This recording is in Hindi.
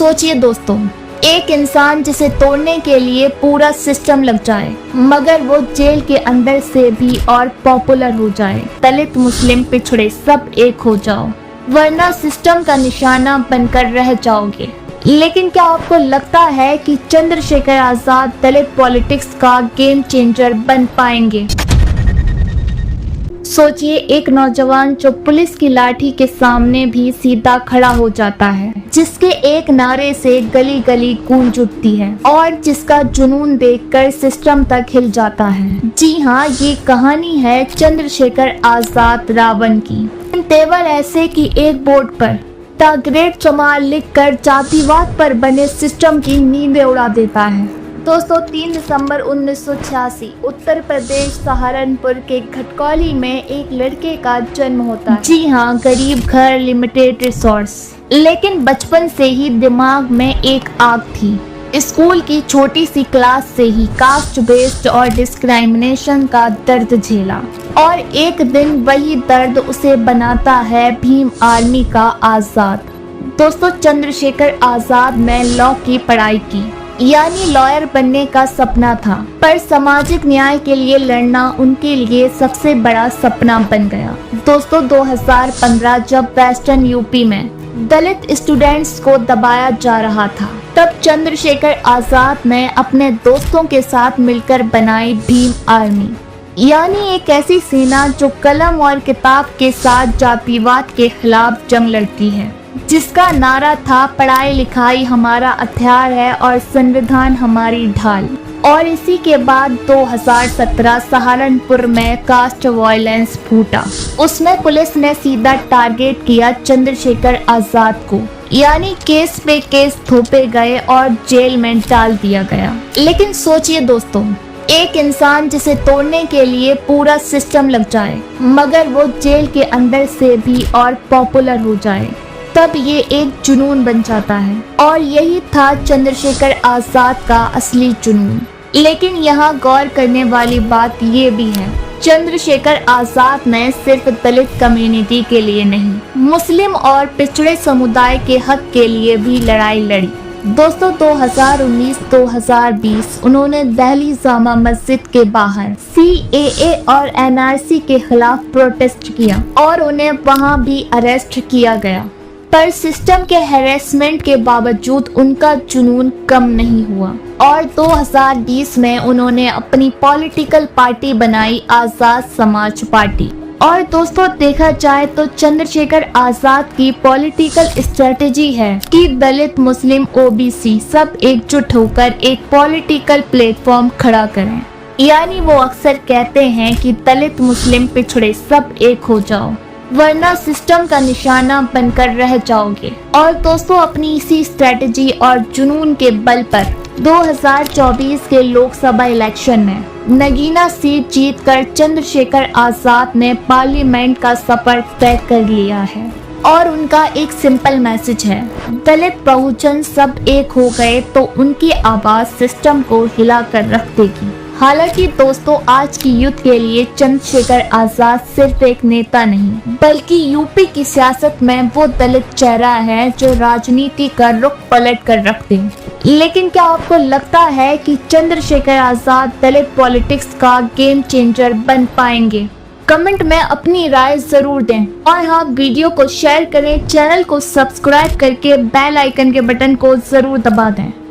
सोचिए दोस्तों, एक इंसान जिसे तोड़ने के लिए पूरा सिस्टम लग जाए मगर वो जेल के अंदर से भी और पॉपुलर हो जाए। दलित मुस्लिम पिछड़े सब एक हो जाओ वरना सिस्टम का निशाना बनकर रह जाओगे। लेकिन क्या आपको लगता है कि चंद्रशेखर आजाद दलित पॉलिटिक्स का गेम चेंजर बन पाएंगे? सोचिए, एक नौजवान जो पुलिस की लाठी के सामने भी सीधा खड़ा हो जाता है, जिसके एक नारे से गली गली गूंज उठती है और जिसका जुनून देखकर सिस्टम तक हिल जाता है। जी हाँ, ये कहानी है चंद्रशेखर आजाद रावण की। तेवर ऐसे कि एक बोर्ड पर द ग्रेट चमार लिखकर जातिवाद पर बने सिस्टम की नींदें उड़ा देता है। दोस्तों, 3 दिसंबर 1986 उत्तर प्रदेश सहारनपुर के घटकौली में एक लड़के का जन्म होता है। जी हाँ, गरीब घर, लिमिटेड रिसोर्स, लेकिन बचपन से ही दिमाग में एक आग थी। स्कूल की छोटी सी क्लास से ही कास्ट बेस्ड और डिस्क्रिमिनेशन का दर्द झेला और एक दिन वही दर्द उसे बनाता है भीम आर्मी का आजाद। दोस्तों, चंद्रशेखर आजाद ने लॉ की पढ़ाई की, यानी लॉयर बनने का सपना था, पर सामाजिक न्याय के लिए लड़ना उनके लिए सबसे बड़ा सपना बन गया। दोस्तों, 2015 जब वेस्टर्न यूपी में दलित स्टूडेंट्स को दबाया जा रहा था, तब चंद्रशेखर आजाद ने अपने दोस्तों के साथ मिलकर बनाई भीम आर्मी, यानी एक ऐसी सेना जो कलम और किताब के साथ जातिवाद के खिलाफ जंग लड़ती है, जिसका नारा था पढ़ाई लिखाई हमारा हथियार है और संविधान हमारी ढाल। और इसी के बाद 2017 सहारनपुर में कास्ट वायलेंस फूटा। उसमें पुलिस ने सीधा टारगेट किया चंद्रशेखर आजाद को, यानी केस पे केस थोपे गए और जेल में डाल दिया गया। लेकिन सोचिए दोस्तों, एक इंसान जिसे तोड़ने के लिए पूरा सिस्टम लग जाए मगर वो जेल के अंदर से भी और पॉपुलर हो जाए, तब ये एक जुनून बन जाता है। और यही था चंद्रशेखर आजाद का असली जुनून। लेकिन यहाँ गौर करने वाली बात ये भी है, चंद्रशेखर आजाद ने सिर्फ दलित कम्युनिटी के लिए नहीं, मुस्लिम और पिछड़े समुदाय के हक के लिए भी लड़ाई लड़ी। दोस्तों, 2019-2020 उन्होंने दिल्ली जामा मस्जिद के बाहर CAA और NRC के खिलाफ प्रोटेस्ट किया और उन्हें वहां भी अरेस्ट किया गया, पर सिस्टम के हैरेसमेंट के बावजूद उनका जुनून कम नहीं हुआ और 2020 में उन्होंने अपनी पॉलिटिकल पार्टी बनाई, आजाद समाज पार्टी। और दोस्तों, देखा जाए तो चंद्रशेखर आजाद की पॉलिटिकल स्ट्रेटेजी है कि दलित, मुस्लिम, OBC सब एकजुट होकर एक पॉलिटिकल प्लेटफॉर्म खड़ा करें। यानी वो अक्सर कहते हैं कि दलित, मुस्लिम, पिछड़े सब एक हो जाओ वरना सिस्टम का निशाना बनकर रह जाओगे। और दोस्तों, अपनी इसी स्ट्रेटेजी और जुनून के बल पर 2024 के लोकसभा इलेक्शन में नगीना सीट जीतकर चंद्रशेखर आजाद ने पार्लियामेंट का सफर तय कर लिया है। और उनका एक सिंपल मैसेज है, दलित बहुजन सब एक हो गए तो उनकी आवाज सिस्टम को हिला कर रख देगी। हालांकि दोस्तों, आज की यूथ के लिए चंद्रशेखर आजाद सिर्फ एक नेता नहीं, बल्कि यूपी की सियासत में वो दलित चेहरा है जो राजनीति का रुख पलट कर रख दे। लेकिन क्या आपको लगता है कि चंद्रशेखर आजाद दलित पॉलिटिक्स का गेम चेंजर बन पाएंगे? कमेंट में अपनी राय जरूर दें और हाँ, वीडियो को शेयर करें, चैनल को सब्सक्राइब करके बेल आइकन के बटन को जरूर दबा दें।